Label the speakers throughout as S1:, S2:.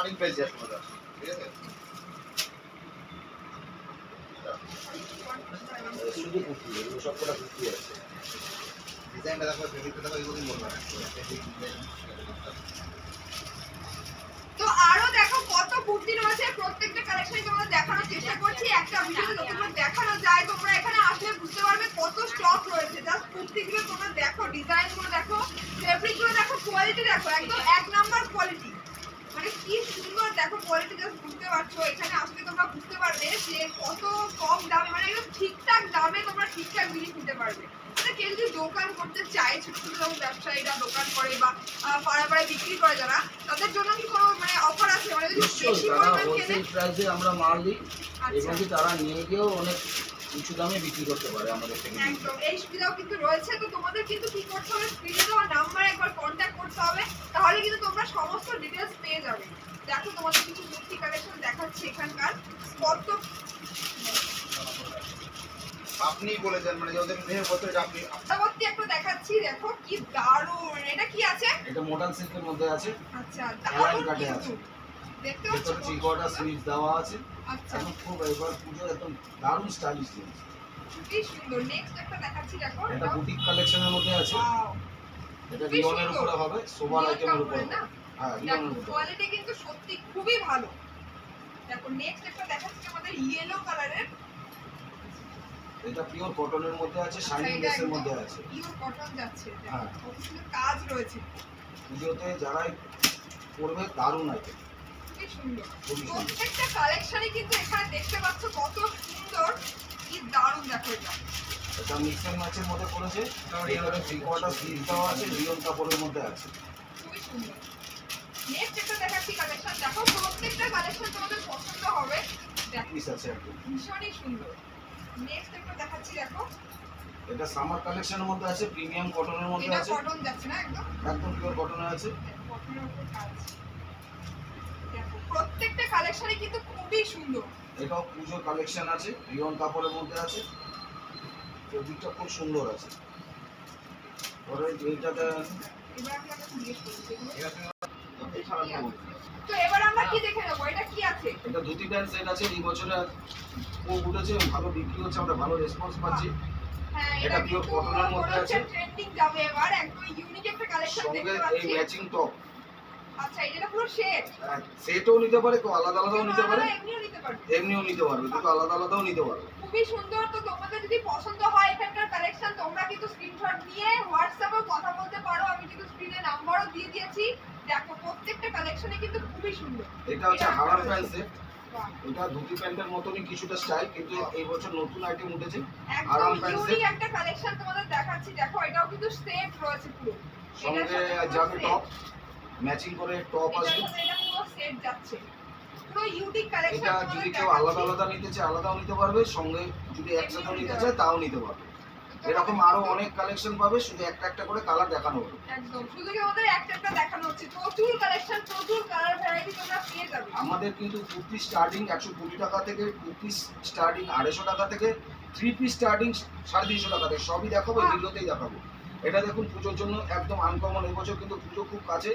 S1: Starting price আছে আমাদের, ঠিক আছে?
S2: শুধু কুর্তি, এগুলো সব কটা কুর্তি আছে।
S1: ডিজাইনটা দেখো, ফেব্রিকটা দেখো, এগুলোই বলবো না।
S3: তো আরো দেখো কত কুর্তি রয়েছে, প্রত্যেকটা কালেকশন তোমাদের দেখানোর চেষ্টা করছি। একটা ভিডিওতে যতক্ষণ দেখানো যায় তোমরা এখানে আসলে বুঝতে পারবে কত স্টক রয়েছে। জাস্ট কুর্তিগুলো তোমরা দেখো, ডিজাইনগুলো দেখো, ফেব্রিকগুলো দেখো, কোয়ালিটি দেখো, একদম এক নাম্বার কোয়ালিটি। মানে কি সুন্দর দেখো কোয়ালিটি, জাস্ট বুঝতে পারছো। এখানে আসলে তোমরা বুঝতে পারবে যে কত কম দামে, মানে একদম ঠিকঠাক দামে তোমরা ঠিকঠাক জিনিস নিতে পারবে। কেউ যদি দোকান করতে চায়, ছোট ছোট যখন ব্যবসায়ীরা দোকান করে বা পাড়ায় পাড়ায় বিক্রি করে যারা, তাদের জন্য কি কোনো মানে অফার আছে? মানে যদি বেশি পরিমাণ কেনে,
S2: প্রাইসে আমরা মাল দিই
S3: আচ্ছা,
S2: এবং কি তারা নিয়ে গিয়েও অনেক উঁচু দামে বিক্রি করতে পারে আমাদের থেকে।
S3: একদম এই সুবিধাও কিন্তু রয়েছে। তো তোমাদের কিন্তু কি করতে হবে, স্ক্রিনে দেওয়া নাম্বারে একবার কন্ট্যাক্ট করতে হবে, তাহলে কিন্তু তোমরা সমস্ত ডিটেলস পেয়ে যাবে। দেখো তোমাদের কিছু কুর্তি কালেকশন দেখাচ্ছি এখানকার। কত
S1: আপনি বলেছেন, মানে ওদের মেয়ে বলতে আপনি
S3: পরবর্তী একটা দেখাচ্ছি, দেখো কি দারুণ। এটা কি আছে?
S2: এটা মডার্ন সিল্কের মধ্যে আছে,
S3: আচ্ছা,
S2: অ্যালাইন
S3: দারুণ
S2: কাটে
S3: কিন্তু।
S2: আছে,
S3: দেখতে পাচ্ছ
S2: ভেতরে থ্রি কোয়ার্টার স্লিভ দেওয়া আছে।
S3: আচ্ছা,
S2: এখন খুব এবার পুজোর একদম দারুণ স্টাইলিশ জিনিস।
S3: কি সুন্দর। নেক্সট একটা দেখাচ্ছি, দেখো
S2: এটা বুটিক কালেকশনের মধ্যে আছে।
S3: ওয়াও,
S2: এটা
S3: খুবই
S2: রিয়নের
S3: সুন্দর।
S2: উপরে হবে, সোবার
S3: রিয়ন
S2: আইটেমের উপরে
S3: কাপড়ের
S2: হবে।
S3: না?
S2: হ্যাঁ,
S3: দেখো
S2: রিয়নের উপরে।
S3: কোয়ালিটি কিন্তু সত্যি খুবই ভালো। দেখো নেক্সট একটা দেখাচ্ছি আমাদের ইয়েলো কালারের।
S2: এটা পিওর কটনের মধ্যে আছে, শাইনিং
S3: এটা
S2: লেসের
S3: একদম
S2: মধ্যে আছে।
S3: পিওর কটন যাচ্ছে। দেখো
S2: হ্যাঁ।
S3: কত সুন্দর কাজ রয়েছে,
S2: পুজোতে যারাই পরবে দারুণ আইটেম,
S3: খুবই সুন্দর।
S2: খুবই সুন্দর।
S3: প্রত্যেকটা কালেকশনই কিন্তু এখানে দেখতে পাচ্ছ কত সুন্দর, কি দারুণ। দেখো এটা
S2: এটা মিক্সিং ম্যাচের মধ্যে পড়েছে, এখানে থ্রি কোয়ার্টার স্লিভ দেওয়া আছে, রিয়ন কাপড়ের মধ্যে আছে।
S3: খুবই সুন্দর। নেক্সট একটা দেখাচ্ছি কালেকশন, দেখো প্রত্যেকটা কালেকশন তোমাদের পছন্দ হবে। দেখো
S2: পিস আছে একদম।
S3: ভীষণই সুন্দর। নেক্সট একটা দেখাচ্ছি, দেখো
S2: এটা সামার কালেকশনের মধ্যে আছে, প্রিমিয়াম কটনের মধ্যে
S3: এটা
S2: আছে,
S3: কটন যাচ্ছে না, একদম
S2: একদম পিওর কটনে আছে।
S3: কটনের উপর কাজ। দেখো প্রত্যেকটা কালেকশনই কিন্তু খুবই সুন্দর।
S2: এটাও পুজোর কালেকশন আছে, রিয়ন কাপড়ের মধ্যে আছে, ফেব্রিকটা খুব সুন্দর আছে। পরে এইটাতে
S3: এবার আমি আপনাকে জিজ্ঞেস করছি যেগুলো।
S1: ঠিক আছে, এই খারাপ না বলছি।
S3: তো এবার আমরা কি দেখে নেবো, এটা কি আছে?
S2: এটা ধুতি প্যান্ট সেট আছে, এই বছরে খুব উঠেছে, ভালো বিক্রি হচ্ছে, আমরা ভালো রেসপন্স পাচ্ছি।
S3: হ্যাঁ,
S2: এটা
S3: এটা
S2: pure
S3: কিন্তু
S2: cotton এর মধ্যে আছে।
S3: ট্রেন্ডিং যাবে এবার, একদম ইউনিক একটা কালেকশন
S2: সঙ্গে
S3: দেখতে
S2: এই
S3: পাচ্ছি।
S2: ম্যাচিং টপ,
S3: আচ্ছা, এটা পুরো সেট।
S2: সেটও নিতে পারে, কেউ আলাদা আলাদাও নিতে পারে,
S3: এমনিও নিতে পারবে,
S2: এমনিও নিতে পারবে, কিন্তু আলাদা আলাদাও নিতে পারবে।
S3: খুবই সুন্দর। তো তোমাদের যদি পছন্দ হয় এখানকার কালেকশন, তোমরা কিন্তু স্ক্রিনশট নিয়ে হোয়াটসঅ্যাপে কথা বলতে পারো। আমি কিন্তু স্ক্রিনে নাম্বারও দিয়ে দিয়েছি। দেখো প্রত্যেকটা কালেকশনে কিন্তু খুবই সুন্দর।
S2: এটা হচ্ছে হারাম প্যান্ট সেট,
S3: বাহ,
S2: এটা ধুতি প্যান্টের মতনই কিছুটা স্টাইল, কিন্তু এই বছর নতুন আইটেম উঠেছে
S3: একদম
S2: আরাম প্যান্ট
S3: ইউনিক
S2: সেট।
S3: একটা কালেকশন তোমাদের দেখাচ্ছি। দেখো এটাও কিন্তু সেট রয়েছে পুরো।
S2: সঙ্গে
S3: এটার সাথে পুরো
S2: যাবে
S3: set।
S2: টপ, ম্যাচিং করে টপ
S3: এটার
S2: আসবে।
S3: সাথে এটা পুরো সেট যাচ্ছে। পুরো ইউনিক
S2: এটা
S3: কালেকশন
S2: যদি
S3: তোমাদের
S2: কেউ আলাদা
S3: দেখাচ্ছি।
S2: আলাদা নিতে চায় আলাদাও নিতে পারবে, সঙ্গে যদি একসাথেও নিতে চায় তাও নিতে পারবে। এরকম আরো অনেক কালেকশন পাবে, শুধু একটা একটা করে কালার দেখানো হবে।
S3: একদম শুধু কি আমাদের একটা একটা দেখানো হচ্ছে, প্রচুর কালেকশন, প্রচুর কালার ভ্যারাইটি তোমরা পেয়ে যাবে।
S2: আমাদের কিন্তু কুর্তি স্টার্টিং 120 টাকা থেকে, কুর্তি স্টার্টিং 250 টাকা থেকে, থ্রি পিস স্টার্টিং 350 টাকা থেকে, সবই দেখাবো, ভিডিওতেই দেখাবো। এটা দেখুন পুজোর জন্য একদম আনকমন, এবছর কিন্তু পুজো খুব কাছে,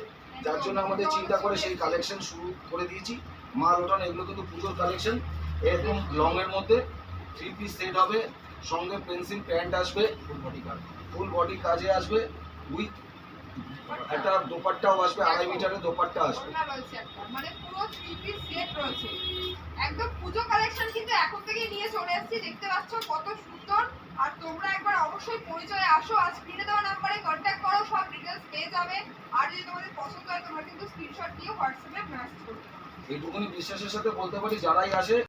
S2: যার জন্য আমাদের চিন্তা করে সেই কালেকশন শুরু করে দিয়েছি। মাল ওঠান, এগুলো কিন্তু পুজোর কালেকশন। এরকম লং এর মধ্যে থ্রি পিস সেট হবে, সঙ্গে পেন্সিল প্যান্ট আসবে, ফুল বডি কাজে আসবে, উইথ একটা দোপাট্টাও আসবে, 2.5 মিটারের দোপাট্টা আসবে।
S3: ওড়না রয়েছে একটা, মানে পুরো থ্রি পিস সেট রয়েছে। একদম পুজো কালেকশন কিন্তু এখন থেকেই নিয়ে চলে এসেছি, দেখতে পাচ্ছ কত সুন্দর। আর তোমরা একবার অবশ্যই পরিচয়ে আসো, আর স্ক্রিনে দেওয়া নাম্বারে কন্ট্যাক্ট করো, সব ডিটেলস পেয়ে যাবে। আর যদি তোমাদের পছন্দ হয় তোমরা কিন্তু স্ক্রিনশট দিয়ে হোয়াটসঅ্যাপে মেসেজ করতে পারো।
S2: এইটুকুনি বিশ্বাসের সাথে বলতে পারি, যারাই আসে